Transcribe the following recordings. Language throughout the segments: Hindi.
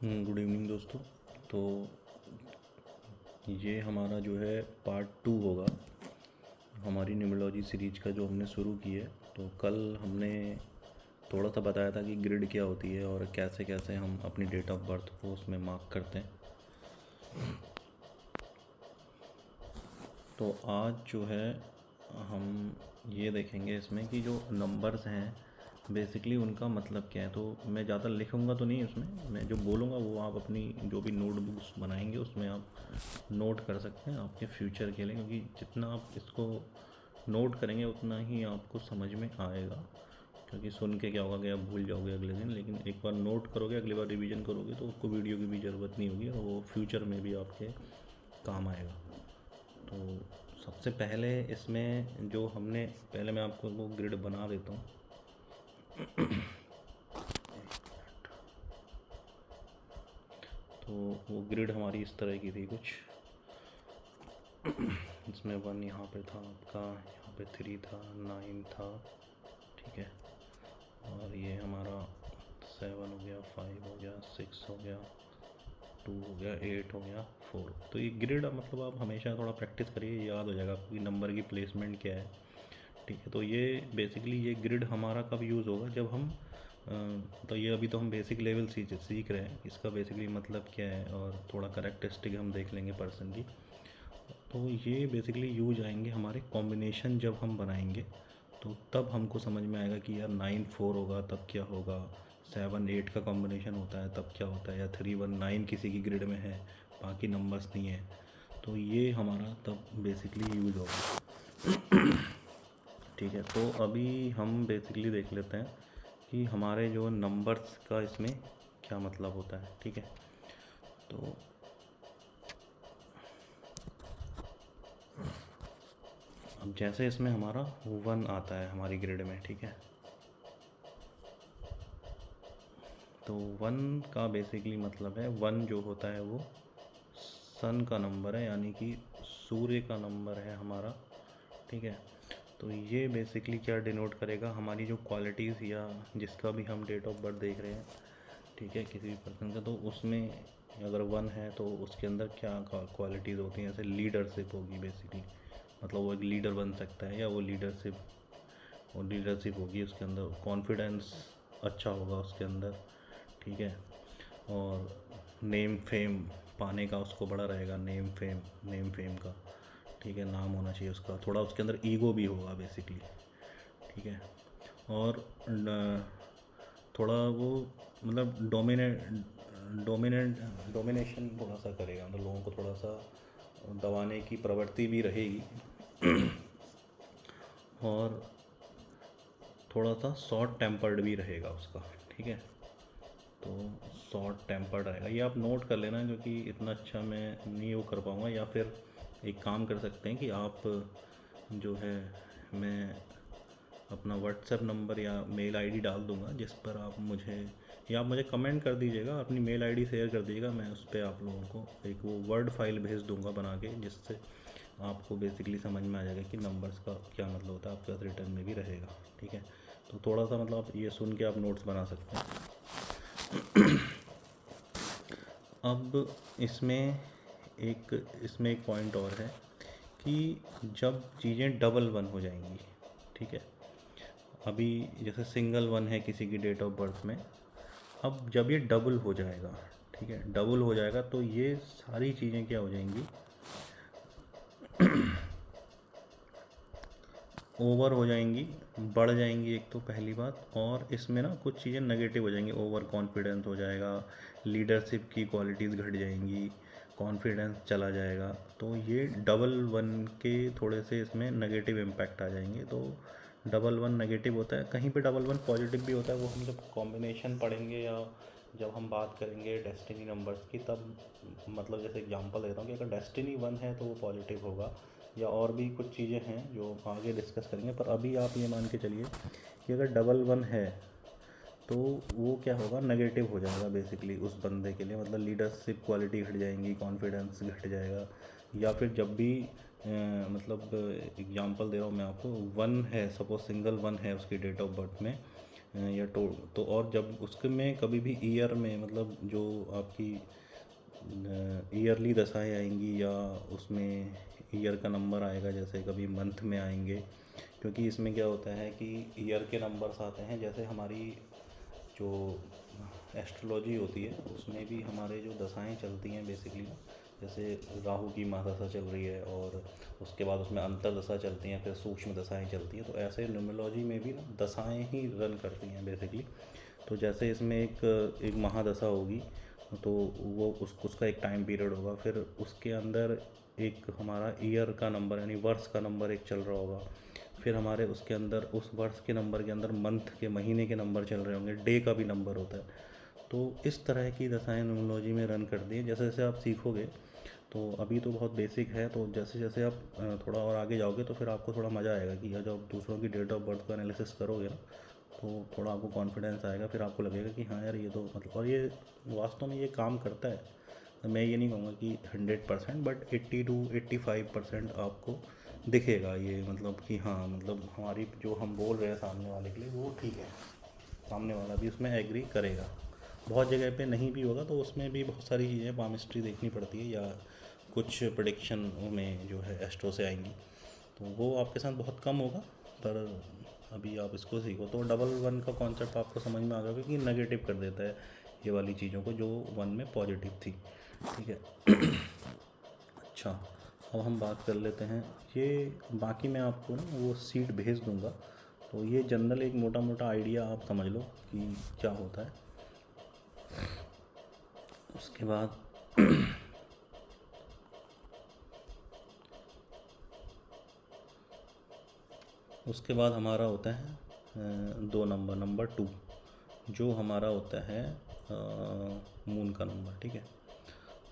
गुड इवनिंग दोस्तों। तो ये हमारा जो है पार्ट 2 होगा हमारी न्यूमरोलॉजी सीरीज का जो हमने शुरू की है। तो कल हमने थोड़ा सा बताया था कि ग्रिड क्या होती है और कैसे कैसे हम अपनी डेट ऑफ बर्थ को उसमें मार्क करते हैं। तो आज जो है हम ये देखेंगे इसमें कि जो नंबर्स हैं बेसिकली उनका मतलब क्या है। तो मैं ज़्यादा लिखूंगा तो नहीं, उसमें मैं जो बोलूँगा वो आप अपनी जो भी नोटबुक्स बनाएंगे उसमें आप नोट कर सकते हैं आपके फ्यूचर के लिए, क्योंकि जितना आप इसको नोट करेंगे उतना ही आपको समझ में आएगा। क्योंकि सुन के क्या होगा कि आप भूल जाओगे अगले दिन, लेकिन एक बार नोट करोगे अगली बार रिवीजन करोगे तो उसको वीडियो की भी ज़रूरत नहीं होगी और वो फ्यूचर में भी आपके काम आएगा। तो सबसे पहले इसमें जो हमने पहले मैं आपको वो ग्रिड बना देता हूँ। तो वो ग्रिड हमारी इस तरह की थी कुछ। इसमें 1 यहाँ पे था आपका, यहाँ पे 3 था, 9 था, ठीक है। और ये हमारा 7 हो गया, 5 हो गया, 6 हो गया, 2 हो गया, 8 हो गया, 4। तो ये ग्रिड मतलब आप हमेशा थोड़ा प्रैक्टिस करिए, याद हो जाएगा आपको कि नंबर की प्लेसमेंट क्या है, ठीक है। तो ये बेसिकली ये ग्रिड हमारा कब यूज़ होगा, जब हम तो ये अभी तो हम बेसिक लेवल सीख रहे हैं, इसका बेसिकली मतलब क्या है और थोड़ा करेक्टरिस्टिक हम देख लेंगे पर्सन की। तो ये बेसिकली यूज आएंगे हमारे कॉम्बिनेशन जब हम बनाएंगे, तो तब हमको समझ में आएगा कि यार 9 4 होगा तब क्या होगा, 7 8 का कॉम्बिनेशन होता है तब क्या होता है, या 3 1 9 किसी की ग्रिड में है बाकी नंबर्स नहीं है। तो ये हमारा तब बेसिकली यूज होगा, ठीक है। तो अभी हम बेसिकली देख लेते हैं कि हमारे जो नंबर्स का इसमें क्या मतलब होता है, ठीक है। तो अब जैसे इसमें हमारा 1 आता है हमारी ग्रिड में, ठीक है। तो 1 का बेसिकली मतलब है 1 जो होता है वो सन का नंबर है, यानी कि सूर्य का नंबर है हमारा, ठीक है। तो ये बेसिकली क्या डिनोट करेगा, हमारी जो क्वालिटीज़ या जिसका भी हम डेट ऑफ बर्थ देख रहे हैं, ठीक है, किसी भी पर्सन का, तो उसमें अगर 1 है तो उसके अंदर क्या क्वालिटीज़ होती हैं। जैसे लीडरशिप होगी बेसिकली, मतलब वो एक लीडर बन सकता है, या वो लीडरशिप होगी उसके अंदर। कॉन्फिडेंस अच्छा होगा उसके अंदर, ठीक है। और नेम फेम पाने का उसको बड़ा रहेगा, नेम फेम का, ठीक है, नाम होना चाहिए उसका। थोड़ा उसके अंदर ईगो भी होगा बेसिकली, ठीक है। और थोड़ा वो मतलब डोमिनेशन थोड़ा सा करेगा, मतलब लोगों को थोड़ा सा दबाने की प्रवृत्ति भी रहेगी। और थोड़ा सा शॉर्ट टेम्पर्ड भी रहेगा उसका, ठीक है। तो शॉर्ट टेम्पर्ड रहेगा, ये आप नोट कर लेना, क्योंकि इतना अच्छा मैं नहीं वो कर पाऊँगा। या फिर एक काम कर सकते हैं कि आप जो है, मैं अपना व्हाट्सएप नंबर या मेल आईडी डाल दूंगा जिस पर आप मुझे, या आप मुझे कमेंट कर दीजिएगा, अपनी मेल आईडी शेयर कर दीजिएगा, मैं उस पर आप लोगों को एक वो वर्ड फाइल भेज दूंगा बना के, जिससे आपको बेसिकली समझ में आ जाएगा कि नंबर्स का क्या मतलब होता है, आपके पास रिटर्न में भी रहेगा, ठीक है। तो थोड़ा सा मतलब आप ये सुन के आप नोट्स बना सकते हैं। अब इसमें एक पॉइंट और है कि जब चीज़ें डबल 1 हो जाएंगी, ठीक है। अभी जैसे सिंगल 1 है किसी की डेट ऑफ बर्थ में, अब जब ये डबल हो जाएगा, ठीक है, डबल हो जाएगा तो ये सारी चीज़ें क्या हो जाएंगी, ओवर हो जाएंगी, बढ़ जाएंगी एक तो पहली बात। और इसमें ना कुछ चीज़ें नेगेटिव हो जाएंगी, ओवर कॉन्फिडेंस हो जाएगा, लीडरशिप की क्वालिटीज़ घट जाएंगी, कॉन्फिडेंस चला जाएगा। तो ये डबल 1 के थोड़े से इसमें नेगेटिव इम्पैक्ट आ जाएंगे। तो डबल 1 नेगेटिव होता है, कहीं पे डबल 1 पॉजिटिव भी होता है, वो हम जब कॉम्बिनेशन पढ़ेंगे या जब हम बात करेंगे डेस्टिनी नंबर्स की तब, मतलब जैसे एग्जांपल देता हूँ कि अगर डेस्टिनी 1 है तो वो पॉजिटिव होगा, या और भी कुछ चीज़ें हैं जो आगे डिस्कस करेंगे। पर अभी आप ये मान के चलिए कि अगर डबल 1 है तो वो क्या होगा, नेगेटिव हो जाएगा बेसिकली उस बंदे के लिए, मतलब लीडरशिप क्वालिटी घट जाएंगी, कॉन्फिडेंस घट जाएगा। या फिर जब भी मतलब एग्जांपल दे रहा हूँ मैं आपको, 1 है, सपोज सिंगल 1 है उसकी डेट ऑफ बर्थ में, या तो और जब उसके में कभी भी ईयर में मतलब जो आपकी ईयरली दशाएं आएंगी या उसमें ईयर का नंबर आएगा, जैसे कभी मंथ में आएंगे, क्योंकि इसमें क्या होता है कि ईयर के नंबर्स आते हैं। जैसे हमारी जो एस्ट्रोलॉजी होती है उसमें भी हमारे जो दशाएं चलती हैं बेसिकली, जैसे राहु की महादशा चल रही है और उसके बाद उसमें अंतर दशा चलती हैं, फिर सूक्ष्म दशाएं चलती हैं, तो ऐसे न्यूमरोलॉजी में भी ना दशाएं ही रन करती हैं बेसिकली। तो जैसे इसमें एक महादशा होगी तो वो उसका एक टाइम पीरियड होगा, फिर उसके अंदर एक हमारा ईयर का नंबर यानी वर्ष का नंबर एक चल रहा होगा, फिर हमारे उसके अंदर उस वर्ष के नंबर के अंदर मंथ के महीने के नंबर चल रहे होंगे, डे का भी नंबर होता है। तो इस तरह की दशाएं न्यूमरोलॉजी में रन करती है। जैसे जैसे आप सीखोगे, तो अभी तो बहुत बेसिक है, तो जैसे जैसे आप थोड़ा और आगे जाओगे तो फिर आपको थोड़ा मज़ा आएगा कि जब आप दूसरों की डेट ऑफ बर्थ का एनालिसिस करोगे ना, तो थोड़ा आपको कॉन्फिडेंस आएगा, फिर आपको लगेगा कि हाँ यार ये तो मतलब, और ये वास्तव में ये काम करता है। तो मैं ये नहीं कहूँगा कि 100%, बट 80 to 85% आपको दिखेगा ये, मतलब कि हाँ मतलब हमारी जो हम बोल रहे हैं सामने वाले के लिए वो ठीक है, सामने वाला भी उसमें एग्री करेगा। बहुत जगह पे नहीं भी होगा तो उसमें भी बहुत सारी चीज़ें पामिस्ट्री देखनी पड़ती है, या कुछ प्रेडिक्शन में जो है एस्ट्रो से आएंगी, तो वो आपके साथ बहुत कम होगा। पर अभी आप इसको सीखो तो डबल वन का कॉन्सेप्ट आपको समझ में आ गया कि नेगेटिव कर देता है ये वाली चीज़ों को जो वन में पॉजिटिव थी। ठीक है। अच्छा, अब हम बात कर लेते हैं ये, बाकी मैं आपको ना वो सीट भेज दूंगा, तो ये जनरल एक मोटा मोटा आइडिया आप समझ लो कि क्या होता है। उसके बाद उसके बाद हमारा होता है 2 नंबर, नंबर 2, जो हमारा होता है मून का नंबर। ठीक है,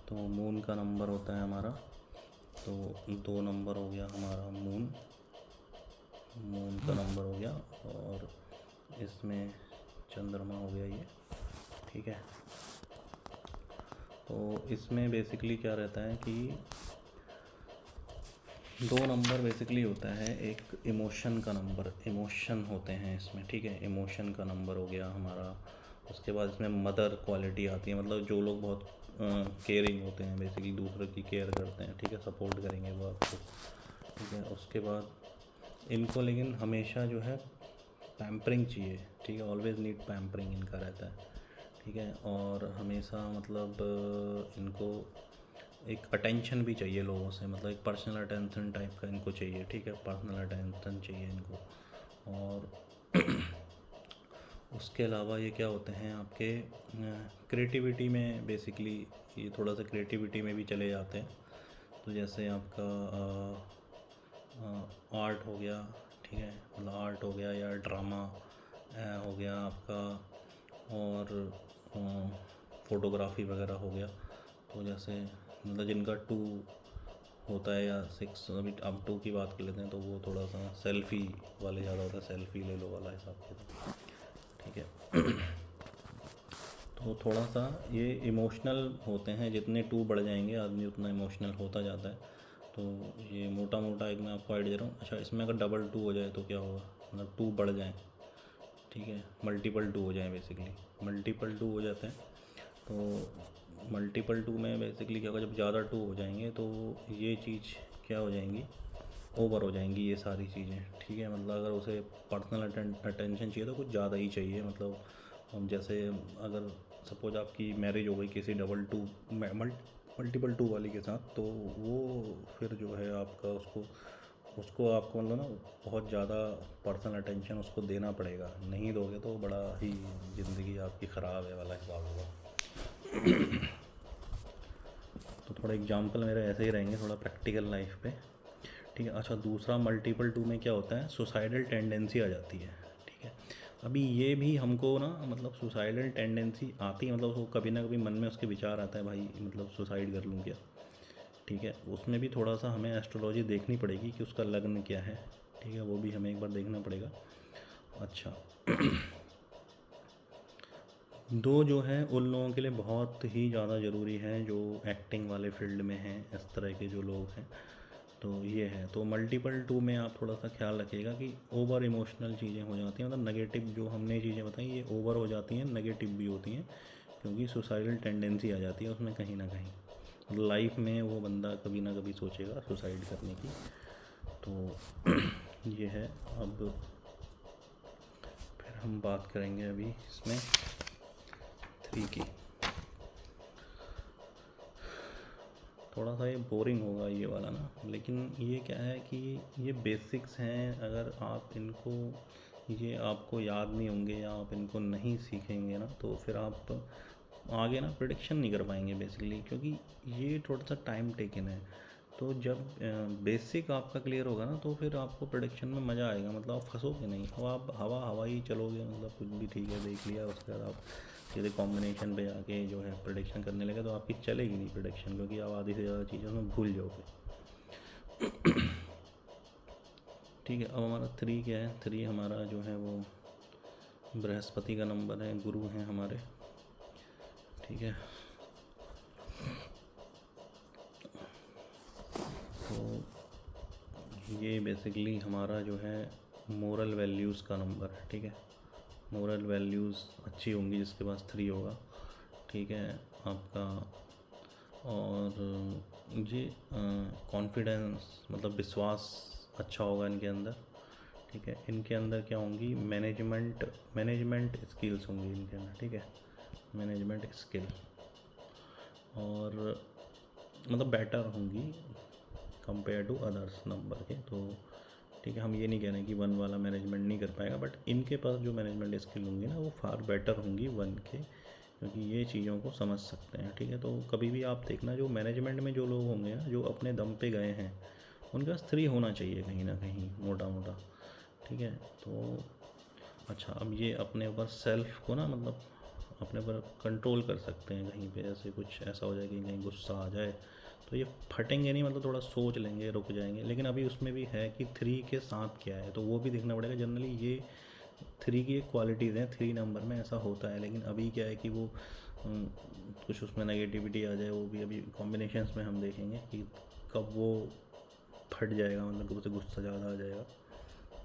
तो मून का नंबर होता है हमारा, तो 2 नंबर हो गया हमारा मून का नंबर हो गया, और इसमें चंद्रमा हो गया ये। ठीक है, तो इसमें बेसिकली क्या रहता है कि 2 नंबर बेसिकली होता है एक इमोशन का नंबर, इमोशन होते हैं इसमें। ठीक है, इमोशन का नंबर हो गया हमारा। उसके बाद इसमें मदर क्वालिटी आती है, मतलब जो लोग बहुत केयरिंग होते हैं, बेसिकली दूसरों की केयर करते हैं। ठीक है, सपोर्ट करेंगे वो आपको। ठीक है, उसके बाद इनको लेकिन हमेशा जो है पैम्परिंग चाहिए। ठीक है, ऑलवेज़ नीड पैम्परिंग इनका रहता है। ठीक है, और हमेशा मतलब इनको एक अटेंशन भी चाहिए लोगों से, मतलब एक पर्सनल अटेंशन टाइप का इनको चाहिए। ठीक है, पर्सनल अटेंशन चाहिए इनको। और उसके अलावा ये क्या होते हैं आपके क्रिएटिविटी में, बेसिकली ये थोड़ा सा क्रिएटिविटी में भी चले जाते हैं। तो जैसे आपका आर्ट हो गया। ठीक है, मतलब आर्ट हो गया या ड्रामा हो गया आपका, और फोटोग्राफी वगैरह हो गया। तो जैसे मतलब जिनका 2 होता है या 6, अभी आप 2 की बात कर लेते हैं, तो वो थोड़ा सा सेल्फ़ी वाले ज़्यादा होता है, सेल्फ़ी ले लो वाला हिसाब किताब। ठीक है। तो थोड़ा सा ये इमोशनल होते हैं, जितने 2 बढ़ जाएंगे आदमी उतना इमोशनल होता जाता है। तो ये मोटा मोटा एक मैं आपको आइडिया दे रहा हूँ। अच्छा, इसमें अगर डबल 2 हो जाए तो क्या होगा, मतलब 2 बढ़ जाए। ठीक है, मल्टीपल 2 हो जाए, बेसिकली मल्टीपल 2 हो जाते हैं। तो मल्टीपल 2 में बेसिकली क्या होगा, जब ज़्यादा 2 हो जाएंगे तो ये चीज़ क्या हो जाएंगी, ओवर हो जाएंगी ये सारी चीज़ें। ठीक है, मतलब अगर उसे पर्सनल अटेंशन चाहिए तो कुछ ज़्यादा ही चाहिए। मतलब हम जैसे अगर सपोज आपकी मैरिज हो गई किसी डबल 2 मल्टीपल 2 वाली के साथ, तो वो फिर जो है आपका उसको उसको आपको मतलब ना बहुत ज़्यादा पर्सनल अटेंशन उसको देना पड़ेगा। नहीं दोगे तो बड़ा ही ज़िंदगी आपकी ख़राब है वाला हिसाब होगा। तो थोड़ा एग्जांपल मेरे ऐसे ही रहेंगे, थोड़ा प्रैक्टिकल लाइफ पे। ठीक है, अच्छा दूसरा मल्टीपल 2 में क्या होता है, सुसाइडल टेंडेंसी आ जाती है। ठीक है, अभी ये भी हमको ना मतलब सुसाइडल टेंडेंसी आती है, मतलब उसको कभी ना कभी मन में उसके विचार आता है भाई मतलब सुसाइड कर लूँ क्या। ठीक है, उसमें भी थोड़ा सा हमें एस्ट्रोलॉजी देखनी पड़ेगी कि उसका लग्न क्या है। ठीक है, वो भी हमें एक बार देखना पड़ेगा। अच्छा, 2 जो है उन लोगों के लिए बहुत ही ज़्यादा ज़रूरी है जो एक्टिंग वाले फील्ड में हैं, इस तरह के जो लोग हैं। तो ये है। तो मल्टीपल टू में आप थोड़ा सा ख्याल रखिएगा कि ओवर इमोशनल चीज़ें हो जाती हैं, मतलब नेगेटिव जो हमने चीज़ें बताई ये ओवर हो जाती हैं, नेगेटिव भी होती हैं, क्योंकि सुसाइडल टेंडेंसी आ जाती है उसमें कहीं ना कहीं। लाइफ में वो बंदा कभी ना कभी सोचेगा सुसाइड करने की। तो ये है। अब फिर हम बात करेंगे अभी इसमें 3 की। थोड़ा सा ये बोरिंग होगा ये वाला ना, लेकिन ये क्या है कि ये बेसिक्स हैं। अगर आप इनको, ये आपको याद नहीं होंगे या आप इनको नहीं सीखेंगे ना, तो फिर आप आगे ना प्रिडिक्शन नहीं कर पाएंगे बेसिकली, क्योंकि ये थोड़ा सा टाइम टेकन है। तो जब बेसिक आपका क्लियर होगा ना, तो फिर आपको प्रिडिक्शन में मज़ा आएगा, मतलब आप फंसोगे नहीं। अब आप हवा ही चलोगे, मतलब कुछ भी ठीक है देख लिया, उसके बाद आप सीधे कॉम्बिनेशन पे जाके जो है प्रिडिक्शन करने लगे तो आपकी चलेगी नहीं प्रिडिक्शन, क्योंकि आप आधी से ज़्यादा चीज़ें उसमें भूल जाओगे। ठीक है। अब हमारा 3 क्या है? 3 हमारा जो है वो बृहस्पति का नंबर है, गुरु हैं हमारे। ठीक है। तो ये बेसिकली हमारा जो है मोरल वैल्यूज़ का नंबर है। ठीक है। मोरल वैल्यूज़ अच्छी होंगी जिसके पास 3 होगा। ठीक है आपका। और ये कॉन्फिडेंस, मतलब विश्वास अच्छा होगा इनके अंदर। ठीक है। इनके अंदर क्या होंगी? मैनेजमेंट स्किल्स होंगी इनके अंदर। ठीक है। मैनेजमेंट स्किल, और मतलब बेटर होंगी कंपेयर टू अदर्स नंबर के। तो ठीक है, हम ये नहीं कह रहे हैं कि 1 वाला मैनेजमेंट नहीं कर पाएगा, बट इनके पास जो मैनेजमेंट स्किल होंगी ना वो फार बेटर होंगी 1 के, क्योंकि ये चीज़ों को समझ सकते हैं। ठीक है। तो कभी भी आप देखना, जो मैनेजमेंट में जो लोग होंगे ना, जो अपने दम पे गए हैं, उनके पास 3 होना चाहिए कहीं ना कहीं, मोटा मोटा। ठीक है। तो अच्छा, अब ये अपने ऊपर सेल्फ को ना, मतलब अपने ऊपर कंट्रोल कर सकते हैं। कहीं पे ऐसे कुछ ऐसा हो जाए कि कहीं गुस्सा आ जाए तो ये फटेंगे नहीं, मतलब थोड़ा सोच लेंगे, रुक जाएंगे। लेकिन अभी उसमें भी है कि 3 के साथ क्या है, तो वो भी देखना पड़ेगा। जनरली ये 3 की एक क्वालिटीज़ हैं, 3 नंबर में ऐसा होता है। लेकिन अभी क्या है कि वो कुछ उसमें नेगेटिविटी आ जाए, वो भी अभी कॉम्बिनेशंस में हम देखेंगे कि कब वो फट जाएगा, मतलब उसे गुस्सा ज़्यादा आ जाएगा,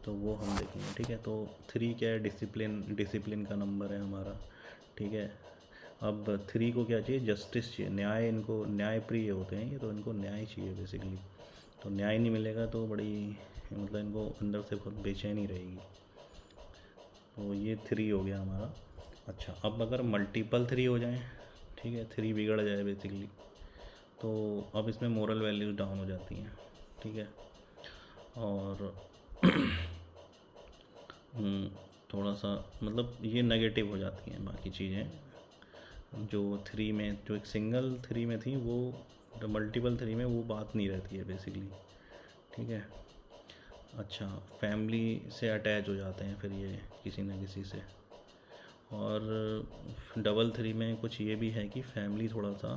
तो वो हम देखेंगे। ठीक है। तो 3 क्या है? डिसिप्लिन का नंबर है हमारा। ठीक है। अब 3 को क्या चाहिए? जस्टिस चाहिए, न्याय। इनको न्याय प्रिय होते हैं ये, तो इनको न्याय चाहिए बेसिकली। तो न्याय नहीं मिलेगा तो बड़ी, मतलब इनको अंदर से बहुत बेचैनी रहेगी। तो ये 3 हो गया हमारा। अच्छा, अब अगर मल्टीपल 3 हो जाए, ठीक है, 3 बिगड़ जाए बेसिकली, तो अब इसमें मोरल वैल्यूज़ डाउन हो जाती हैं। ठीक है। और थोड़ा सा मतलब ये नेगेटिव हो जाती हैं बाकी चीज़ें। जो 3 में, जो एक सिंगल 3 में थी, वो मल्टीपल 3 में वो बात नहीं रहती है बेसिकली। ठीक है। अच्छा, फैमिली से अटैच हो जाते हैं फिर ये किसी न किसी से। और डबल 3 में कुछ ये भी है कि फैमिली थोड़ा सा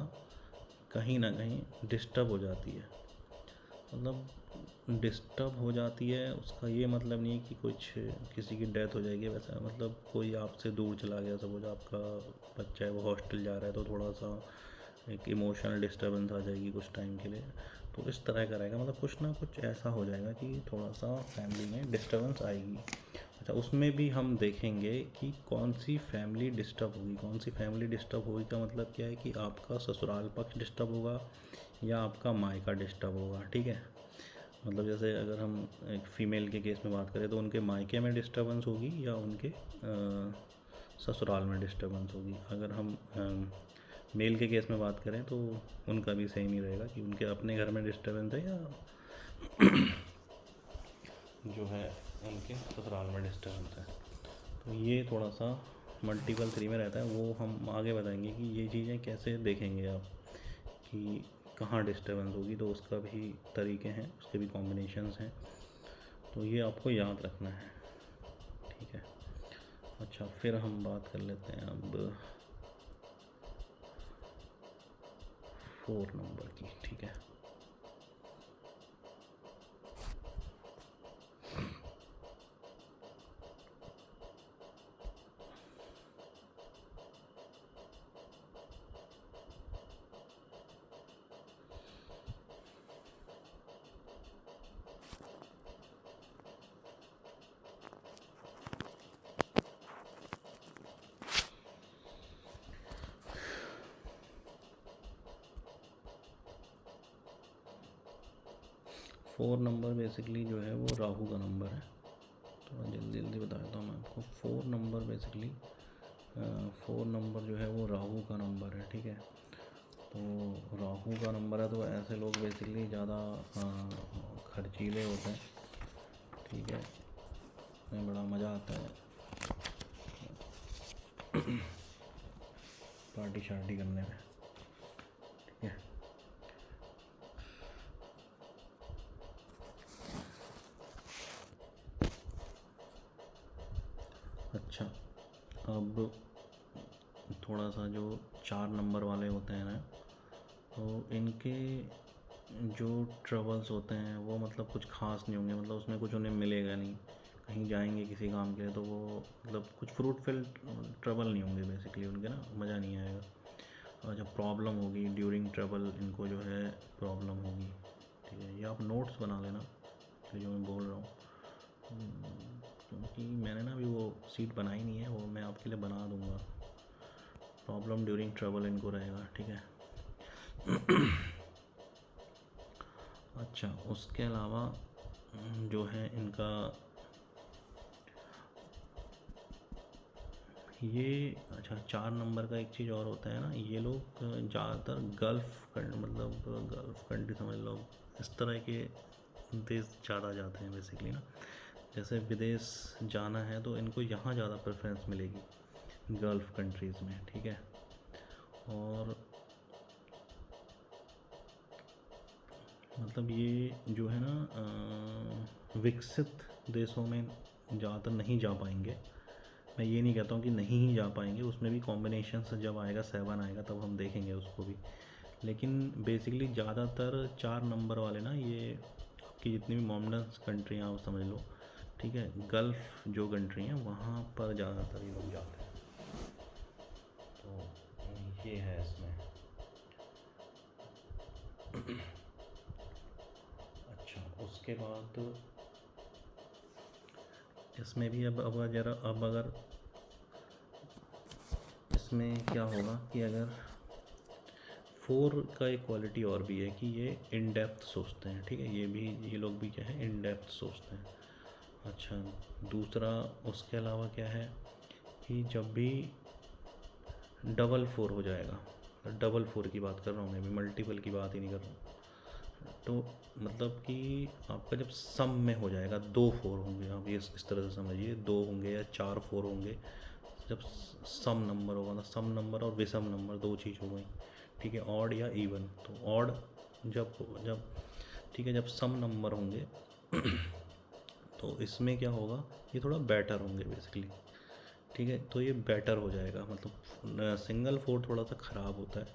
कहीं ना कहीं डिस्टर्ब हो जाती है। मतलब डिस्टर्ब हो जाती है, उसका ये मतलब नहीं कि कुछ किसी की डेथ हो जाएगी, वैसा मतलब कोई आपसे दूर चला गया, सपोज आपका बच्चा है वो हॉस्टल जा रहा है, तो थोड़ा सा एक इमोशनल डिस्टर्बेंस आ जाएगी कुछ टाइम के लिए। तो इस तरह का रहेगा, मतलब कुछ ना कुछ ऐसा हो जाएगा कि थोड़ा सा फैमिली में डिस्टर्बेंस आएगी। अच्छा, उसमें भी हम देखेंगे कि कौन सी फैमिली डिस्टर्ब होगी। कौन सी फैमिली डिस्टर्ब होगी का मतलब क्या है कि आपका ससुराल पक्ष डिस्टर्ब होगा या आपका मायका डिस्टर्ब होगा। ठीक है। मतलब जैसे अगर हम एक फ़ीमेल के केस में बात करें तो उनके मायके में डिस्टर्बेंस होगी या उनके ससुराल में डिस्टर्बेंस होगी। अगर हम मेल के केस में बात करें तो उनका भी सेम ही रहेगा कि उनके अपने घर में डिस्टर्बेंस है या जो है उनके ससुराल में डिस्टर्बेंस है। तो ये थोड़ा सा मल्टीपल 3 में रहता है, वो हम आगे बताएंगे कि ये चीज़ें कैसे देखेंगे आप कि कहाँ डिस्टर्बेंस होगी। तो उसका भी तरीके हैं, उसके भी कॉम्बिनेशंस हैं, तो ये आपको याद रखना है। ठीक है। अच्छा, फिर हम बात कर लेते हैं अब 4 नंबर की। ठीक है। 4 नंबर बेसिकली जो है वो राहु का नंबर है। थोड़ा जल्दी जल्दी बता देता हूँ मैं आपको। 4 नंबर बेसिकली 4 नंबर जो है वो राहु का नंबर है, ठीक है। तो राहु का नंबर है तो ऐसे लोग बेसिकली ज़्यादा खर्चीले होते हैं, ठीक है। उन्हें बड़ा मज़ा आता है पार्टी शार्टी करने में, ठीक है। अच्छा, अब थोड़ा सा जो 4 नंबर वाले होते हैं ना, तो इनके जो ट्रबल्स होते हैं वो मतलब कुछ ख़ास नहीं होंगे, मतलब उसमें कुछ उन्हें मिलेगा नहीं। कहीं जाएंगे किसी काम के लिए तो वो मतलब कुछ फ्रूटफुल ट्रबल नहीं होंगे बेसिकली उनके ना, मज़ा नहीं आएगा। और जब प्रॉब्लम होगी ड्यूरिंग ट्रैवल, इनको जो है प्रॉब्लम होगी, ठीक है। ये आप नोट्स बना लेना तो जो मैं बोल रहा हूँ, क्योंकि मैंने ना अभी वो सीट बनाई नहीं है, वो मैं आपके लिए बना दूँगा। प्रॉब्लम ड्यूरिंग ट्रैवल इनको रहेगा, ठीक है। अच्छा, उसके अलावा जो है इनका ये, अच्छा 4 नंबर का एक चीज़ और होता है ना, ये लोग ज़्यादातर मतलब गल्फ़ कंट्री समझ लो, इस तरह के देश ज़्यादा जाते हैं बेसिकली ना। जैसे विदेश जाना है तो इनको यहाँ ज़्यादा प्रेफरेंस मिलेगी गल्फ़ कंट्रीज़ में, ठीक है। और मतलब ये जो है ना विकसित देशों में ज़्यादातर नहीं जा पाएंगे। मैं ये नहीं कहता हूँ कि नहीं ही जा पाएंगे, उसमें भी कॉम्बिनेशन से जब आएगा 7 आएगा तब हम देखेंगे उसको भी। लेकिन बेसिकली ज़्यादातर 4 नंबर वाले ना, ये आपकी जितनी भी मॉडर्न कंट्री हैं आप समझ लो, ठीक है, गल्फ़ जो कंट्री हैं वहाँ पर ज़्यादातर ये लोग जाते हैं। तो ये है इसमें। अच्छा, उसके बाद इसमें भी अब अगर इसमें क्या होगा कि अगर 4 का एक क्वालिटी और भी है कि ये इन डेप्थ सोचते हैं, ठीक है। ये लोग भी क्या है, इन डेप्थ सोचते हैं। अच्छा, दूसरा उसके अलावा क्या है कि जब भी डबल 4 हो जाएगा, डबल 4 की बात कर रहा हूँ मैं भी, मल्टीपल की बात ही नहीं कर रहा हूँ। तो मतलब कि आपका जब सम में हो जाएगा, 2 4 होंगे, आप ये इस तरह से समझिए, 2 होंगे या 4 4 होंगे, जब सम नंबर होगा ना, सम नंबर और विषम नंबर 2 चीज़ हो गई, ठीक है, ऑड या इवन। तो ऑड जब ठीक है, जब सम नंबर होंगे तो इसमें क्या होगा, ये थोड़ा बेटर होंगे बेसिकली, ठीक है। तो ये बेटर हो जाएगा, मतलब सिंगल 4 थोड़ा सा ख़राब होता है,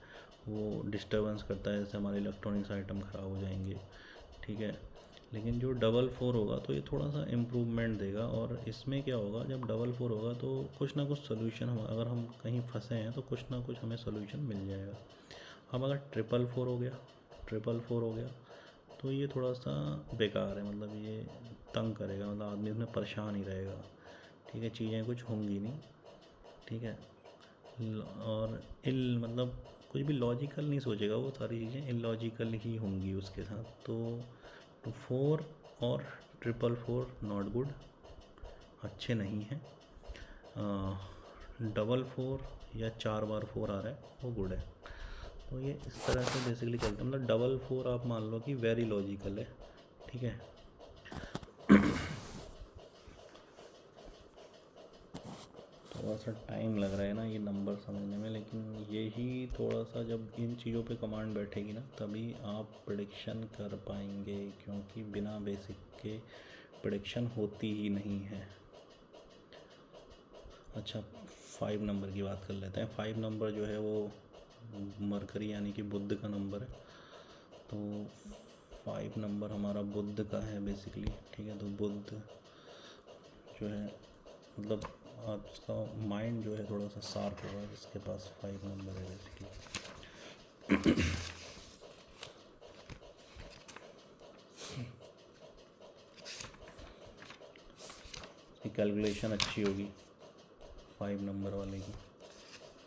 वो डिस्टर्बेंस करता है, जैसे हमारे इलेक्ट्रॉनिक्स आइटम ख़राब हो जाएंगे, ठीक है। लेकिन जो डबल 4 होगा तो ये थोड़ा सा इम्प्रूवमेंट देगा। और इसमें क्या होगा, जब डबल 4 होगा तो कुछ ना कुछ सोल्यूशन, हम अगर हम कहीं फंसे हैं तो कुछ ना कुछ हमें सोल्यूशन मिल जाएगा। अब अगर ट्रिपल 4 हो गया तो ये थोड़ा सा बेकार है, मतलब ये तंग करेगा, मतलब आदमी इसमें परेशान ही रहेगा, ठीक है, चीज़ें कुछ होंगी नहीं, ठीक है। और मतलब कुछ भी लॉजिकल नहीं सोचेगा, वो सारी चीज़ें इलॉजिकल ही होंगी उसके साथ। तो 4 और ट्रिपल 4 नॉट गुड, अच्छे नहीं हैं। डबल 4 या 4 बार 4 आ रहा है वो गुड है। तो ये इस तरह से बेसिकली चलता है, मतलब डबल 4 आप मान लो कि वेरी लॉजिकल है, ठीक है। थोड़ा सा टाइम लग रहा है ना ये नंबर समझने में, लेकिन यही थोड़ा सा जब इन चीज़ों पे कमांड बैठेगी ना तभी आप प्रेडिक्शन कर पाएंगे, क्योंकि बिना बेसिक के प्रेडिक्शन होती ही नहीं है। अच्छा, 5 नंबर की बात कर लेते हैं। 5 नंबर जो है वो मरकरी यानी कि बुध का नंबर है। तो 5 नंबर हमारा बुध का है बेसिकली, ठीक है। तो बुध जो है मतलब आपका माइंड जो है थोड़ा सा शार्प होगा जिसके पास 5 नंबर है बेसिकली। इसकी कैलकुलेशन अच्छी होगी 5 नंबर वाले की,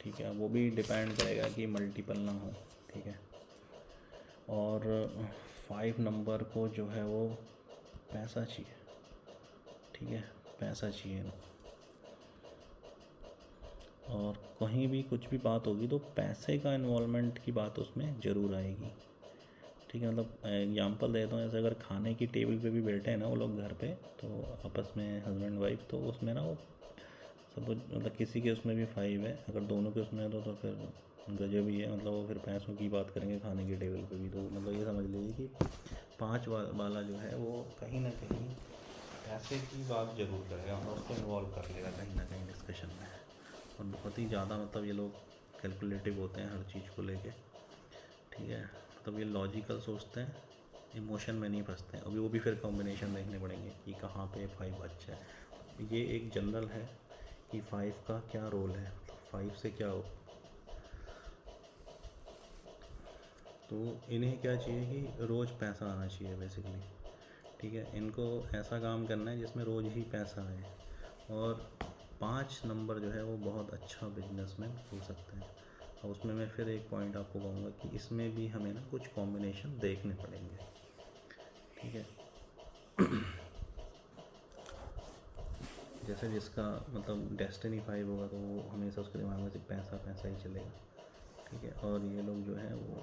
ठीक है। वो भी डिपेंड करेगा कि मल्टीपल ना हो, ठीक है। और 5 नंबर को जो है वो पैसा चाहिए, ठीक है, पैसा चाहिए ना। और कहीं भी कुछ भी बात होगी तो पैसे का इन्वॉल्वमेंट की बात उसमें ज़रूर आएगी, ठीक है। मतलब एग्जांपल देता हूँ, ऐसे अगर खाने की टेबल पे भी बैठे हैं ना वो लोग घर पे, तो आपस में हस्बैंड वाइफ, तो उसमें ना वो सब मतलब किसी के उसमें भी 5 है, अगर दोनों के उसमें है तो फिर गजब ही है। मतलब वो फिर पैसों की बात करेंगे खाने की टेबल पे भी, तो मतलब ये समझ लीजिए कि 5 वाला जो है वो कहीं ना कहीं पैसे की बात ज़रूर करेगा, मतलब उसको इन्वॉल्व कर लेगा कहीं ना कहीं डिस्कशन में। और बहुत ही ज़्यादा मतलब ये लोग कैलकुलेटिव होते हैं हर चीज़ को लेके, ठीक है। मतलब ये लॉजिकल सोचते हैं, इमोशन में नहीं फंसते हैं। अभी वो भी फिर कॉम्बिनेशन देखने पड़ेंगे कि कहाँ पे 5 अच्छा है। ये एक जनरल है कि 5 का क्या रोल है, मतलब 5 से क्या हो। तो इन्हें क्या चाहिए कि रोज़ पैसा आना चाहिए बेसिकली, ठीक है। इनको ऐसा काम करना है जिसमें रोज़ ही पैसा आए। और 5 नंबर जो है वो बहुत अच्छा बिजनेसमैन हो सकते हैं। और उसमें मैं फिर एक पॉइंट आपको कहूँगा कि इसमें भी हमें ना कुछ कॉम्बिनेशन देखने पड़ेंगे, ठीक है। जैसे जिसका मतलब डेस्टिनी 5 होगा तो वो हमेशा उसके दिमाग में सिर्फ पैसा पैसा ही चलेगा, ठीक है। और ये लोग जो है वो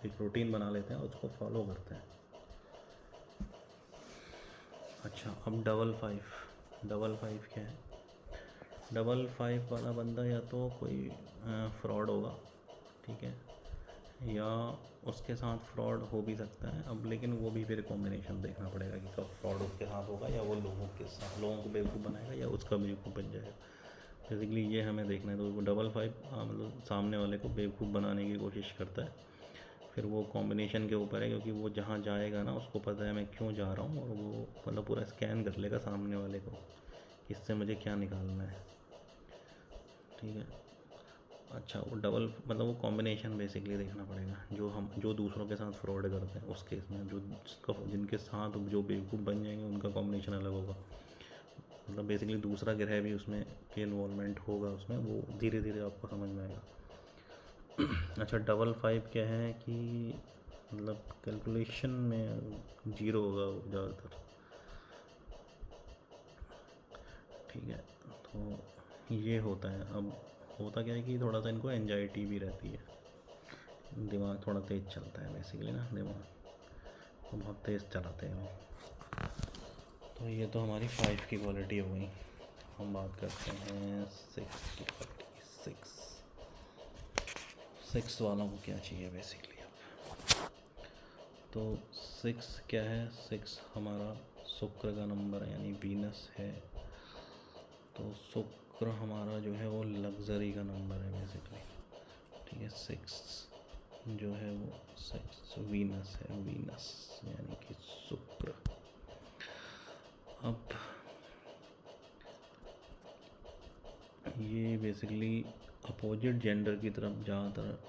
एक रूटीन बना लेते हैं, उसको फॉलो करते हैं। अच्छा, अब डबल 5 क्या है? डबल 5 वाला बंदा या तो कोई फ्रॉड होगा, ठीक है, या उसके साथ फ्रॉड हो भी सकता है। अब लेकिन वो भी फिर कॉम्बिनेशन देखना पड़ेगा कि कब फ्रॉड उसके साथ होगा, या वो लोगों को बेवकूफ़ बनाएगा, या उसका बेवकूफ़ बन जाएगा। बेसिकली ये हमें देखना है। तो वो डबल 5 मतलब सामने वाले को बेवकूफ़ बनाने की कोशिश करता है। फिर वो कॉम्बिनेशन के ऊपर है, क्योंकि वो जहाँ जाएगा ना उसको पता है मैं क्यों जा रहा हूँ, और वो मतलब पूरा स्कैन कर लेगा सामने वाले को कि इससे मुझे क्या निकालना है, ठीक है। अच्छा, वो डबल मतलब वो कॉम्बिनेशन बेसिकली देखना पड़ेगा। जो दूसरों के साथ फ्रॉड करते हैं उस केस में, जिनके साथ जो बेवकूफ़ बन जाएंगे उनका कॉम्बिनेशन अलग होगा। मतलब बेसिकली दूसरा ग्रह भी उसमें के इन्वॉल्वमेंट होगा उसमें, वो धीरे धीरे आपको समझ में आएगा। अच्छा, डबल 5 क्या है कि मतलब कैलकुलेशन में जीरो होगा वो ज़्यादातर, ठीक है। तो ये होता है। अब होता क्या है कि थोड़ा सा इनको एंजाइटी भी रहती है, दिमाग थोड़ा तेज़ चलता है बेसिकली ना, दिमाग तो बहुत तेज़ चलाते हैं वो। तो ये तो हमारी 5 की क्वालिटी हो गई। हम बात करते हैं 6 वालों को क्या चाहिए बेसिकली। अब तो 6 क्या है? 6 हमारा शुक्र का नंबर है, यानी वीनस है। तो शुक्र हमारा जो है वो लग्जरी का नंबर है बेसिकली, ठीक है। 6 जो है वो 6 वीनस है, वीनस यानी कि शुक्र। अब ये बेसिकली अपोजिट जेंडर की तरफ ज़्यादातर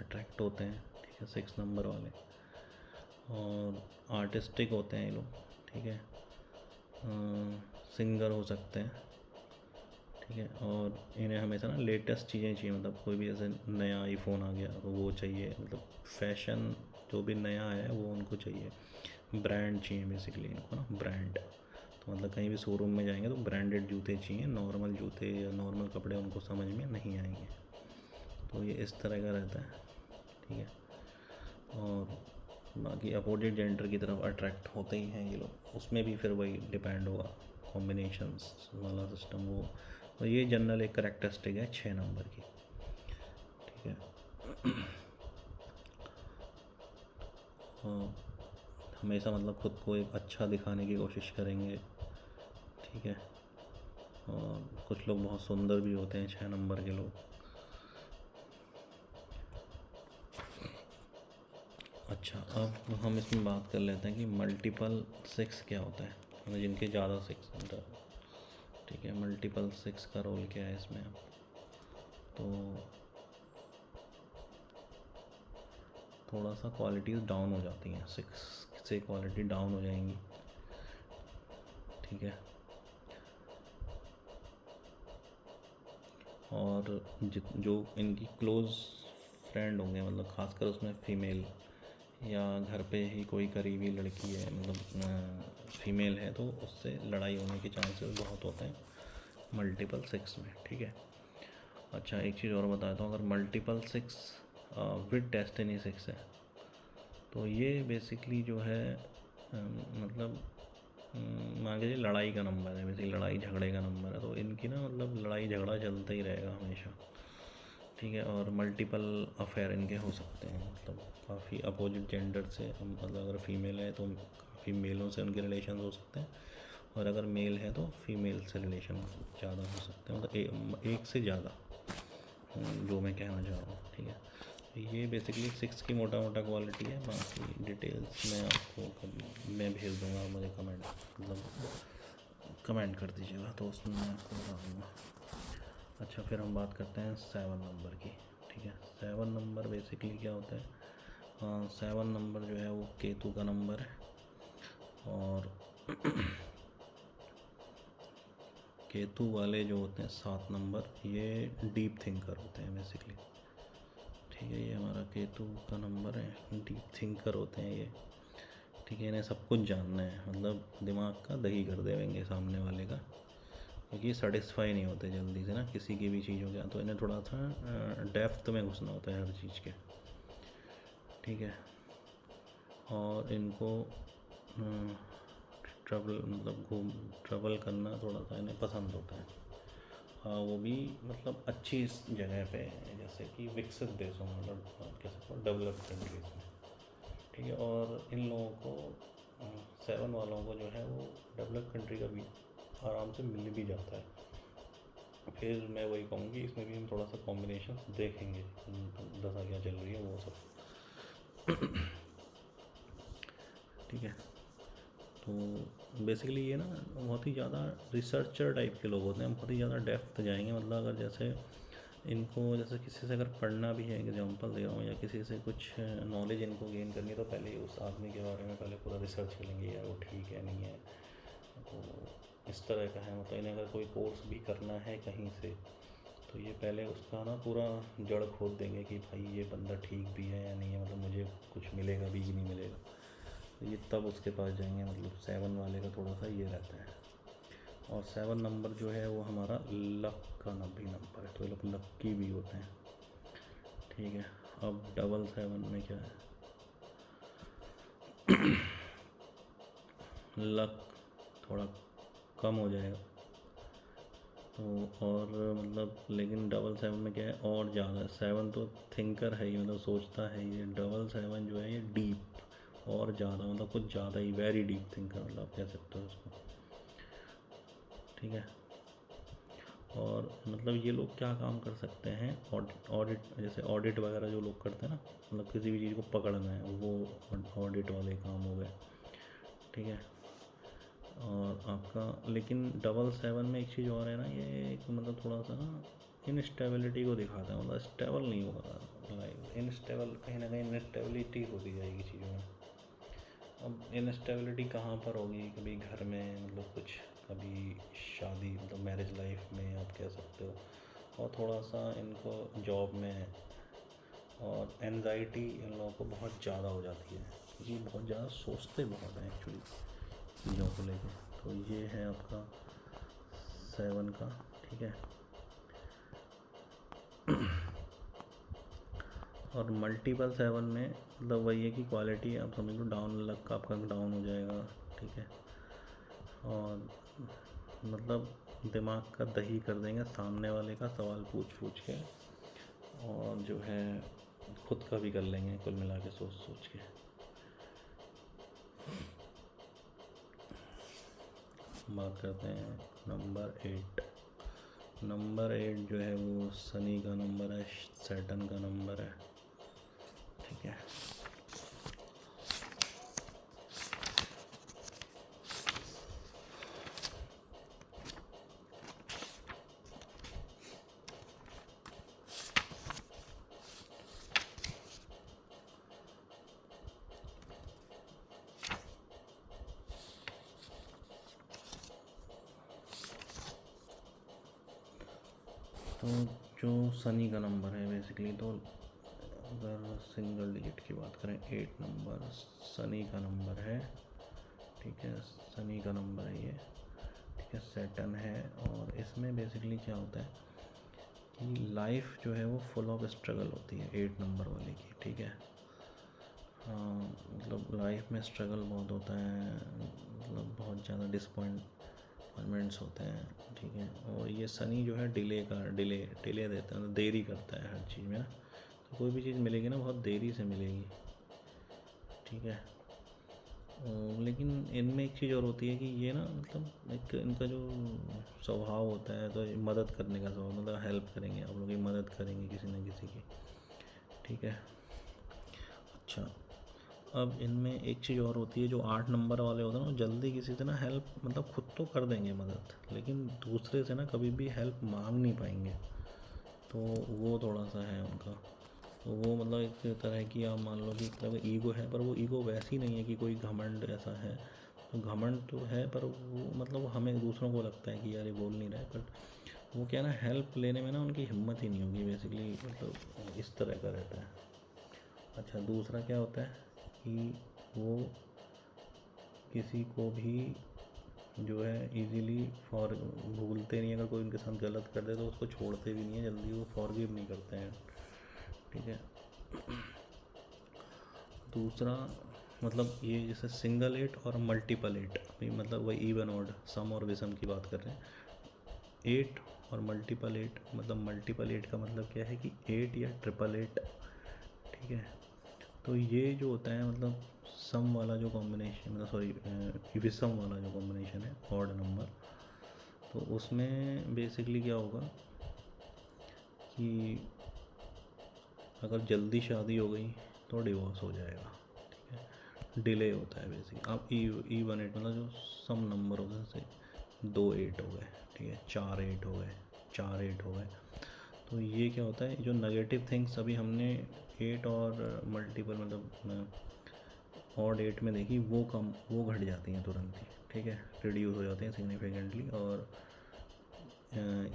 अट्रैक्ट होते हैं, ठीक है, 6 नंबर वाले। और आर्टिस्टिक होते हैं ये लोग, ठीक है। सिंगर हो सकते हैं, ठीक है। और इन्हें हमेशा ना लेटेस्ट चीज़ें चाहिए, मतलब कोई भी जैसे नया आईफोन आ गया तो वो चाहिए, मतलब फैशन जो भी नया है वो उनको चाहिए। ब्रांड चाहिए बेसिकली इनको ना, ब्रांड। तो मतलब कहीं भी शोरूम में जाएंगे तो ब्रांडेड जूते चाहिए, नॉर्मल जूते या नॉर्मल कपड़े उनको समझ में नहीं आएंगे। तो ये इस तरह का रहता है, ठीक है। और बाकी अपोजिट जेंडर की तरफ अट्रैक्ट होते ही हैं ये लोग, उसमें भी फिर वही डिपेंड होगा कॉम्बिनेशंस वाला सिस्टम वो। तो ये जनरल एक करेक्टरिस्टिक है 6 नंबर की, ठीक है। हमेशा मतलब खुद को एक अच्छा दिखाने की कोशिश करेंगे, ठीक है। और कुछ लोग बहुत सुंदर भी होते हैं 6 नंबर के लोग। अच्छा, अब हम इसमें बात कर लेते हैं कि मल्टीपल 6 क्या होता है, मतलब जिनके ज़्यादा 6 होता है, ठीक है। मल्टीपल 6 का रोल क्या है इसमें? अब तो थोड़ा सा क्वालिटीज़ डाउन हो जाती हैं, 6 से क्वालिटी डाउन हो जाएंगी, ठीक है। और जो इनकी क्लोज़ फ्रेंड होंगे, मतलब खासकर उसमें फीमेल या घर पे ही कोई करीबी लड़की है, मतलब फीमेल है, तो उससे लड़ाई होने के चांसेस बहुत होते हैं मल्टीपल सेक्स में, ठीक है। अच्छा, एक चीज़ और बताता हूँ, अगर multiple sex with destiny sex है तो ये बेसिकली जो है मतलब मान के चलिए लड़ाई का नंबर है, बेसिकली लड़ाई झगड़े का नंबर है, तो इनकी ना मतलब लड़ाई झगड़ा चलता ही रहेगा हमेशा, ठीक है। और मल्टीपल अफेयर इनके हो सकते हैं, मतलब काफ़ी अपोजिट जेंडर से, मतलब अगर फीमेल है तो काफ़ी मेलों से उनके रिलेशन हो सकते हैं, और अगर मेल है तो फीमेल से रिलेशन ज़्यादा हो सकते हैं, मतलब एक से ज़्यादा, जो मैं कहना चाह रहा हूँ, ठीक है। ये बेसिकली 6 की मोटा मोटा क्वालिटी है, बाकी डिटेल्स मैं आपको मैं भेज दूँगा, मुझे कमेंट मतलब कमेंट कर दीजिएगा तो उसमें मैं आपको बता दूँगा। अच्छा, फिर हम बात करते हैं 7 नंबर की, ठीक है। 7 नंबर बेसिकली क्या होता है, 7 नंबर जो है वो केतु का नंबर है, और केतु वाले जो होते हैं 7 नंबर, ये डीप थिंकर होते हैं बेसिकली, ठीक है। ये हमारा केतु का नंबर है, डीप थिंकर होते हैं ये, ठीक है। इन्हें सब कुछ जानना है, मतलब दिमाग का दही कर देंगे सामने वाले का, क्योंकि ये सेटिस्फाई नहीं होते जल्दी से ना किसी की भी चीज़ हो गया, तो इन्हें थोड़ा सा डेप्थ में घुसना होता है हर चीज़ के, ठीक है। और इनको ट्रैवल करना थोड़ा सा इन्हें पसंद होता है, हाँ, वो भी मतलब अच्छी जगह पे, जैसे कि विकसित देशों में, मतलब कह सकते हो डेवलप्ड कंट्रीज में, ठीक है। और इन लोगों को 7 वालों को जो है वो डेवलप कंट्री का भी आराम से मिल भी जाता है। फिर मैं वही कहूँगी, इसमें भी हम थोड़ा सा कॉम्बिनेशन देखेंगे, दशा क्या चल रही है वो सब, ठीक है। तो बेसिकली ये ना बहुत ही ज़्यादा रिसर्चर टाइप के लोग होते हैं, बहुत ही ज़्यादा डेप्थ जाएंगे, मतलब अगर जैसे इनको जैसे किसी से अगर पढ़ना भी है, एग्जांपल दे रहा हूँ, या किसी से कुछ नॉलेज इनको गेन करनी है, तो पहले उस आदमी के बारे में पहले पूरा रिसर्च करेंगे, यार वो ठीक है नहीं है, तो इस तरह का है। मतलब इन्हें अगर कोई कोर्स भी करना है कहीं से, तो ये पहले उसका ना पूरा जड़ खोद देंगे कि भाई ये बंदा ठीक भी है या नहीं है, मतलब मुझे कुछ मिलेगा भी कि नहीं मिलेगा, तो ये तब उसके पास जाएंगे। मतलब 7 वाले का थोड़ा सा ये रहता है। और 7 नंबर जो है वो हमारा लक का भी नंबर है, तो ये लोग लक्की भी होते हैं, ठीक है। अब डबल 7 में क्या है, लक थोड़ा कम हो जाएगा, तो और मतलब लेकिन डबल 7 में क्या है और ज़्यादा, 7 तो थिंकर है ही, मतलब सोचता है, ये डबल 7 जो है ये डीप और ज़्यादा, मतलब कुछ ज़्यादा ही वेरी डीप थिंकर, मतलब आप कह सकते हो उसको, ठीक है। और मतलब ये लोग क्या काम कर सकते हैं, ऑडिट जैसे ऑडिट वगैरह जो लोग करते हैं ना, मतलब किसी भी चीज़ को पकड़ना है, वो ऑडिट वाले काम हो गए, ठीक है। और आपका लेकिन डबल 7 में एक चीज़ और है ना, ये एक मतलब थोड़ा सा ना इनस्टेबिलिटी को दिखाता है, मतलब स्टेबल नहीं होगा लाइफ, इनस्टेबल, कहीं ना कहीं इनस्टेबिलिटी होती जाएगी चीज़ों में। अब इनस्टेबिलिटी कहाँ पर होगी, कभी घर में, मतलब कुछ कभी शादी, मतलब मैरिज लाइफ में आप कह सकते हो, और थोड़ा सा इनको जॉब में, और एनजाइटी इन लोगों को बहुत ज़्यादा हो जाती है, क्योंकि बहुत ज़्यादा सोचते बहुत हैं एक्चुअली चीज़ों को लेकर। तो ये है आपका 7 का, ठीक है। और मल्टीपल 7 में मतलब वही है कि क्वालिटी आप समझ लो डाउन, लक आपका डाउन हो जाएगा, ठीक है। और मतलब दिमाग का दही कर देंगे सामने वाले का, सवाल पूछ पूछ के, और जो है खुद का भी कर लेंगे कुल मिला के सोच सोच के। बात करते हैं नंबर 8। नंबर 8 जो है वो शनि का नंबर है, सैटर्न का नंबर है, ठीक है। तो जो शनि का नंबर है बेसिकली, तो अगर सिंगल डिजिट की बात करें 8 नंबर शनि का नंबर है, ठीक है, शनि का नंबर है ये, ठीक है, सैटर्न है। और इसमें बेसिकली क्या होता है कि लाइफ जो है वो फुल ऑफ स्ट्रगल होती है 8 नंबर वाले की, ठीक है। हाँ, मतलब लाइफ में स्ट्रगल बहुत होता है, मतलब बहुत ज़्यादा डिसअपॉइंटमेंट्स होते हैं, ठीक है। और ये शनि जो है डिले देता है, मतलब देरी करता है हर चीज़ में ना। तो कोई भी चीज़ मिलेगी ना बहुत देरी से मिलेगी, ठीक है। लेकिन इनमें एक चीज़ और होती है कि ये ना मतलब एक इनका जो स्वभाव होता है, तो मदद करने का स्वभाव, मतलब हेल्प करेंगे, आप लोगों की मदद करेंगे किसी न किसी की, ठीक है। अच्छा, अब इनमें एक चीज़ और होती है, जो 8 नंबर वाले होते हैं ना, जल्दी किसी से ना हेल्प, मतलब खुद तो कर देंगे मदद, लेकिन दूसरे से ना कभी भी हेल्प मांग नहीं पाएंगे। तो वो थोड़ा सा है उनका। तो वो मतलब एक तरह की, आप मान लो कि मतलब ईगो है, पर वो ईगो वैसी नहीं है कि कोई घमंड ऐसा है। तो घमंड तो है, पर वो मतलब हमें दूसरों को लगता है कि यार ये बोल नहीं रहा है, बट वो क्या ना हेल्प लेने में ना उनकी हिम्मत ही नहीं होगी बेसिकली, मतलब इस तरह का रहता है। अच्छा, दूसरा क्या होता है कि वो किसी को भी जो है इजीली भूलते नहीं। अगर कोई उनके साथ गलत कर दे तो उसको छोड़ते भी नहीं है जल्दी, वो फॉरगिव नहीं करते हैं, ठीक है। दूसरा मतलब ये जैसे सिंगल 8 और मल्टीपल 8, अभी मतलब वही इवन ऑड सम और विषम की बात कर रहे हैं। 8 और मल्टीपल 8, मतलब मल्टीपल 8 का मतलब क्या है कि 8 या ट्रिपल 8, ठीक है। तो ये जो होता है मतलब सम वाला जो कॉम्बिनेशन, सॉरी विषम वाला जो कॉम्बिनेशन है ऑड नंबर, तो उसमें बेसिकली क्या होगा कि अगर जल्दी शादी हो गई तो डिवोर्स हो जाएगा, ठीक है। डिले होता है बेसिक। अब इवन 8 मतलब जो सम नंबर हो गए, जैसे 2 8 हो गए, ठीक है, 4 8 हो गए, 4 8 हो गए। तो ये क्या होता है, जो नेगेटिव थिंग्स अभी हमने 8 और मल्टीपल मतलब ऑड 8 में देखी, वो घट जाती हैं तुरंत ही, ठीक है, रिड्यूस हो जाते हैं सिग्निफिकेंटली। और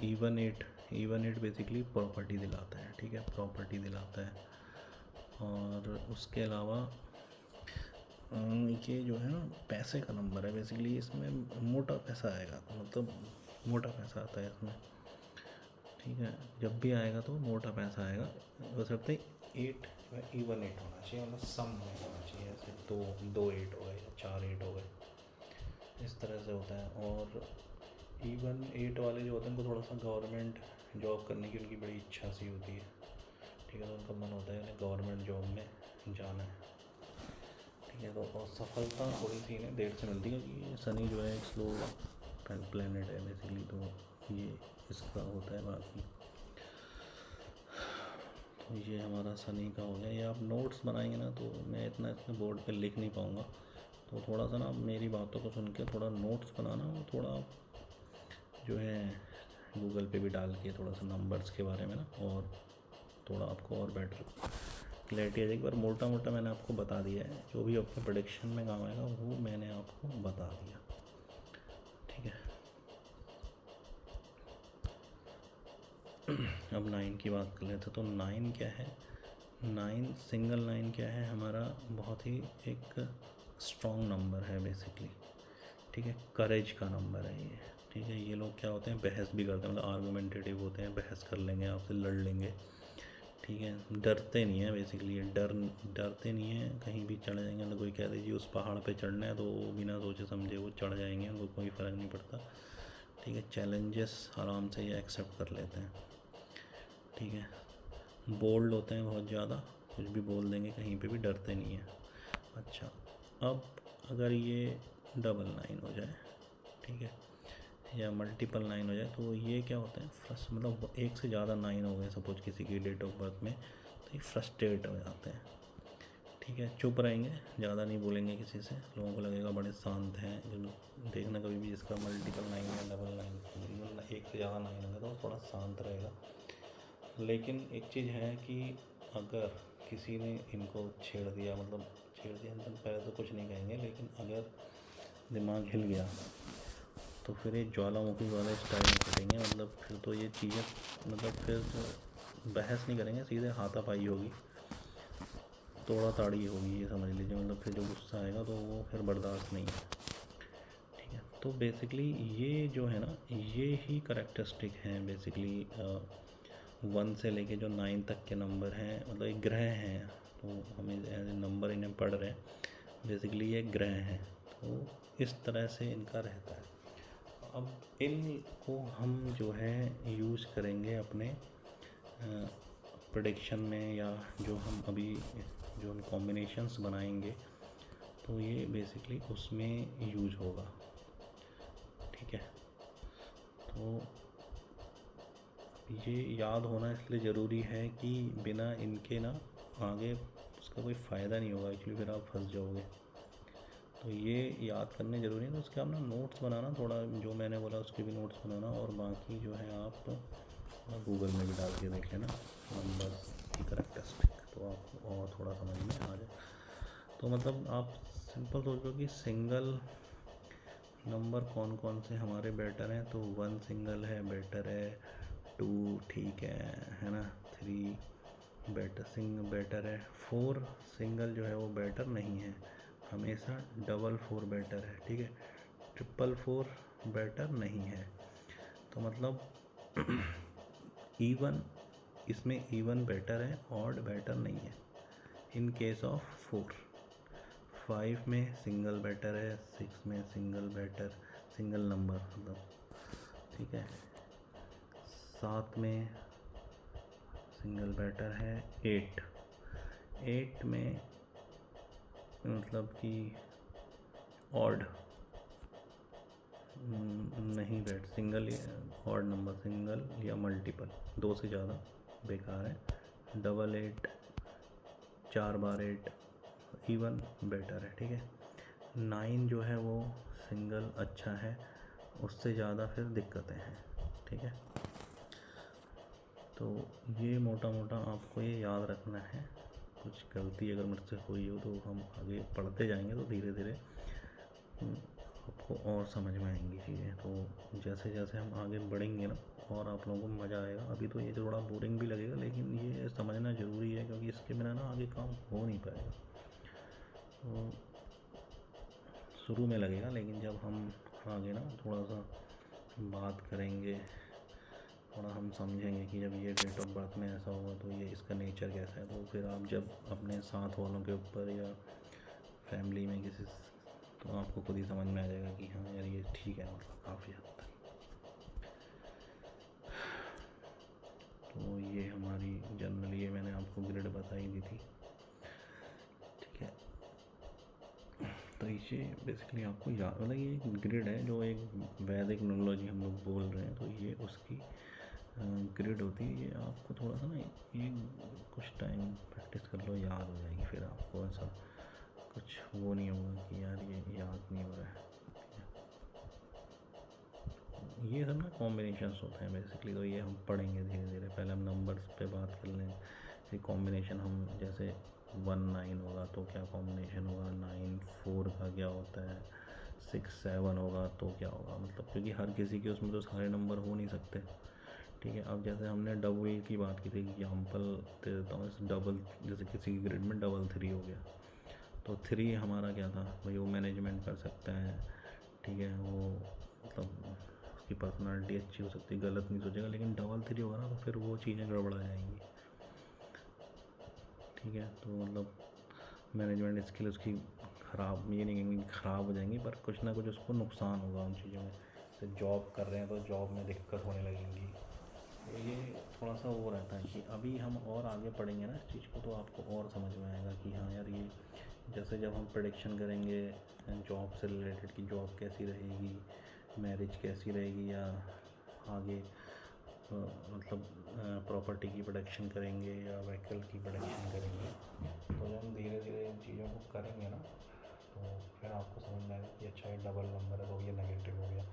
इवन 8 बेसिकली प्रॉपर्टी दिलाता है, ठीक है, प्रॉपर्टी दिलाता है। और उसके अलावा ये जो है ना पैसे का नंबर है बेसिकली, इसमें मोटा पैसा आएगा, मतलब मोटा पैसा आता है इसमें, ठीक है। जब भी आएगा तो मोटा पैसा आएगा। बस अब 8 इवन 8 होना चाहिए, मतलब सम में होना चाहिए, जैसे 2 8 हो गए, 4 8 हो गए, इस तरह से होता है। और इवन 8 वाले जो होते हैं उनको थोड़ा सा गवर्नमेंट जॉब करने की उनकी बड़ी इच्छा सी होती है, ठीक है। तो उनका मन होता है उन्हें गवर्नमेंट जॉब में जाना है, ठीक है। तो और सफलता थोड़ी सी इन्हें देर से मिलती है, कि शनि जो है एक स्लो प्लैनेट है बेसिकली, तो ये इसका होता है। बाकी तो ये हमारा शनि का हो गया। ये आप नोट्स बनाएंगे ना, तो मैं इतना इसमें बोर्ड पे लिख नहीं पाऊँगा, तो थोड़ा सा ना मेरी बातों को सुन के थोड़ा नोट्स बनाना, और थोड़ा जो है गूगल पे भी डाल के थोड़ा सा नंबर्स के बारे में ना, और थोड़ा आपको और बेटर क्लैरिटी आ जाएगी। पर मोटा मोटा मैंने आपको बता दिया है, जो भी आपके प्रेडिक्शन में काम आएगा वो मैंने आपको बता दिया, ठीक है। अब 9 की बात कर लेते, तो 9 क्या है, 9 सिंगल 9 क्या है हमारा, बहुत ही एक स्ट्रॉन्ग नंबर है बेसिकली, ठीक है। करेज का नंबर है ये, ठीक है। ये लोग क्या होते हैं, बहस भी करते हैं, मतलब आर्गूमेंटेटिव होते हैं, बहस कर लेंगे आपसे, लड़ लेंगे, ठीक है। डरते नहीं है बेसिकली, ये डरते नहीं है, कहीं भी चढ़ जाएंगे। तो कोई कह दीजिए उस पहाड़ पे चढ़ना है, तो बिना सोचे समझे वो चढ़ जाएंगे, उनको कोई फ़र्क नहीं पड़ता, ठीक है। चैलेंजेस आराम से ये एक्सेप्ट कर लेते हैं, ठीक है। बोल्ड होते हैं बहुत ज़्यादा, कुछ भी बोल देंगे कहीं पे भी, डरते नहीं हैं। अच्छा, अब अगर ये डबल 9 हो जाए, ठीक है, या मल्टीपल 9 हो जाए, तो ये क्या होता है, मतलब एक से ज़्यादा 9 हो गए सपोज किसी की डेट ऑफ बर्थ में, तो ये फ्रस्ट्रेट हो जाते हैं, ठीक है। चुप रहेंगे, ज़्यादा नहीं बोलेंगे किसी से, लोगों को लगेगा बड़े शांत हैं। देखना कभी भी जिसका मल्टीपल 9 या डबल 9 एक से ज़्यादा 9 होगा तो थोड़ा शांत रहेगा। लेकिन एक चीज़ है कि अगर किसी ने इनको छेड़ दिया, मतलब छेड़ दिया तो पहले तो कुछ नहीं कहेंगे, लेकिन अगर दिमाग हिल गया तो फिर ये ज्वालामुखी वाले स्टाइल में फटेंगे। मतलब फिर तो ये चीज़ें, मतलब फिर तो बहस नहीं करेंगे, सीधे हाथापाई होगी, तोड़ा ताड़ी होगी, ये समझ लीजिए। मतलब फिर जो गुस्सा आएगा तो वो फिर बर्दाश्त नहीं है, ठीक है। तो बेसिकली ये जो है ना, ये ही करेक्टरिस्टिक हैं बेसिकली 1 से लेके जो 9 तक के नंबर हैं, मतलब एक ग्रह हैं, तो हमें एज नंबर इन्हें पढ़ रहे हैं, बेसिकली ये ग्रह हैं। तो इस तरह से इनका रहता है। अब इनको हम जो है यूज़ करेंगे अपने प्रेडिक्शन में, या जो हम अभी जो हम कॉम्बिनेशंस बनाएंगे तो ये बेसिकली उसमें यूज होगा, ठीक है। तो ये याद होना इसलिए ज़रूरी है कि बिना इनके ना आगे उसका कोई फ़ायदा नहीं होगा एक्चुअली, फिर आप फंस जाओगे। तो ये याद करने ज़रूरी है। तो उसके आप ना नोट्स बनाना, थोड़ा जो मैंने बोला उसके भी नोट्स बनाना, और बाकी जो है आप गूगल में भी डाल के देख लेना नंबर्स की करेक्टरिस्टिक, तो आपको और थोड़ा समझ में आ जाए। तो मतलब आप सिंपल सोच लो कि सिंगल नंबर कौन कौन से हमारे बेटर हैं। तो 1 सिंगल है, बेटर है। 2 ठीक है ना। 3 बेटर है। 4 सिंगल जो है वो बेटर नहीं है, हमेशा डबल 4 बेटर है, ठीक है। 4 बेटर नहीं है। तो मतलब इवन, इसमें इवन बेटर है, ऑड बेटर नहीं है इन केस ऑफ 4। 5 में सिंगल बेटर है, 6 में सिंगल बेटर, सिंगल नंबर मतलब, ठीक है। 7 में सिंगल बेटर है। 8 में मतलब कि ऑड नहीं बैठ, सिंगल ऑड नंबर, सिंगल या मल्टीपल, 2 से ज़्यादा बेकार है। 8 4 बार 8 इवन बेटर है, ठीक है। 9 जो है वो सिंगल अच्छा है, उससे ज़्यादा फिर दिक्कतें हैं, ठीक है। तो ये मोटा मोटा आपको ये याद रखना है। कुछ गलती अगर मुझसे हुई हो तो हम आगे पढ़ते जाएंगे तो धीरे धीरे आपको और समझ में आएंगी चीज़ें। तो जैसे जैसे हम आगे बढ़ेंगे ना और आप लोगों को मज़ा आएगा। अभी तो ये थोड़ा बोरिंग भी लगेगा, लेकिन ये समझना ज़रूरी है, क्योंकि इसके बिना ना आगे काम हो नहीं पाएगा। तो शुरू में लगेगा, लेकिन जब हम आगे ना थोड़ा सा बात करेंगे, थोड़ा हम समझेंगे कि जब ये डेट ऑफ बर्थ में ऐसा होगा तो ये इसका नेचर कैसा है, तो फिर आप जब अपने साथ वालों के ऊपर या फैमिली में किसी, तो आपको खुद ही समझ में आ जाएगा कि हाँ यार ये ठीक है, मतलब काफ़ी हद तक। तो ये हमारी जनरली, ये मैंने आपको ग्रिड बताई दी थी, ठीक है। तो ये बेसिकली आपको याद, मतलब ये ग्रिड है जो एक वैदिक न्यूमरोलॉजी हम लोग बोल रहे हैं, तो ये उसकी ग्रिड होती है। ये आपको थोड़ा सा ना, ये कुछ टाइम प्रैक्टिस कर लो, याद हो जाएगी। फिर आपको ऐसा कुछ वो नहीं होगा कि यार ये याद नहीं हो रहा है। ये सब ना कॉम्बिनेशंस होते हैं बेसिकली, तो ये हम पढ़ेंगे धीरे धीरे। पहले हम नंबर्स पे बात कर लें, फिर कॉम्बिनेशन हम, जैसे 1 9 होगा तो क्या कॉम्बिनेशन होगा, 9 4 का क्या होता है, 6 7 होगा तो क्या होगा, मतलब क्योंकि हर किसी के उसमें तो सारे नंबर हो नहीं सकते, ठीक है। अब जैसे हमने डबल की बात की थी, एग्जाम्पल दे देता हूँ। जैसे डबल, जैसे किसी की ग्रेड में 3 हो गया, तो 3 हमारा क्या था भाई, वो मैनेजमेंट कर सकता है, ठीक है। वो मतलब उसकी पर्सनालिटी अच्छी हो सकती है, गलत नहीं सोचेगा। लेकिन 3 होगा ना तो फिर वो चीज़ें गड़बड़ा जाएंगी, ठीक है। तो मतलब मैनेजमेंट स्किल उसकी ख़राब, ये नहीं कहेंगे ख़राब हो जाएंगी, पर कुछ ना कुछ उसको नुकसान होगा उन चीज़ों में। तो जॉब कर रहे हैं तो जॉब में दिक्कत होने लगेंगी। तो ये थोड़ा सा वो रहता है कि अभी हम और आगे पढ़ेंगे ना इस चीज़ को, तो आपको और समझ में आएगा कि हाँ यार, ये जैसे जब हम प्रेडिक्शन करेंगे जॉब से रिलेटेड कि जॉब कैसी रहेगी, मैरिज कैसी रहेगी, या आगे मतलब प्रॉपर्टी की प्रोडक्शन करेंगे या व्हीकल की प्रोडक्शन करेंगे, तो जब हम धीरे धीरे इन चीज़ों को करेंगे ना, तो फिर आपको समझ में आएगा कि अच्छा ये डबल नंबर है तो ये नेगेटिव हो गया।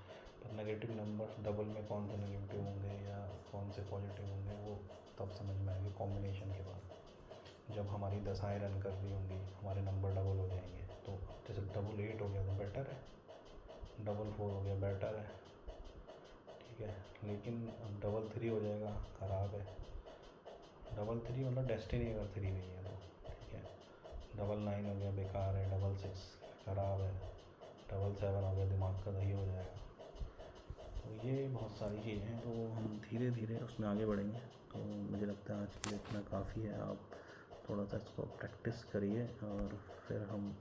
पर नेगेटिव नंबर डबल में कौन से नेगेटिव होंगे या कौन से पॉजिटिव होंगे, वो तब समझ में आएगी कॉम्बिनेशन के बाद। जब हमारी दशाएँ रन कर रही होंगी, हमारे नंबर डबल हो जाएंगे। तो जैसे 8 हो गया तो बेटर है, 4 हो गया बेटर है, ठीक है। लेकिन अब 3 हो जाएगा, ख़राब है। 3 मतलब डेस्टिनी अगर 3 नहीं है तो, ठीक है। डबल 9 हो गया बेकार है, डबल 6 ख़राब है, डबल 7 हो गया दिमाग का दही हो जाएगा। तो ये बहुत सारी चीज़ें हैं, तो हम धीरे धीरे उसमें आगे बढ़ेंगे। तो मुझे लगता है आज के लिए इतना काफ़ी है। आप थोड़ा सा इसको प्रैक्टिस करिए और फिर हम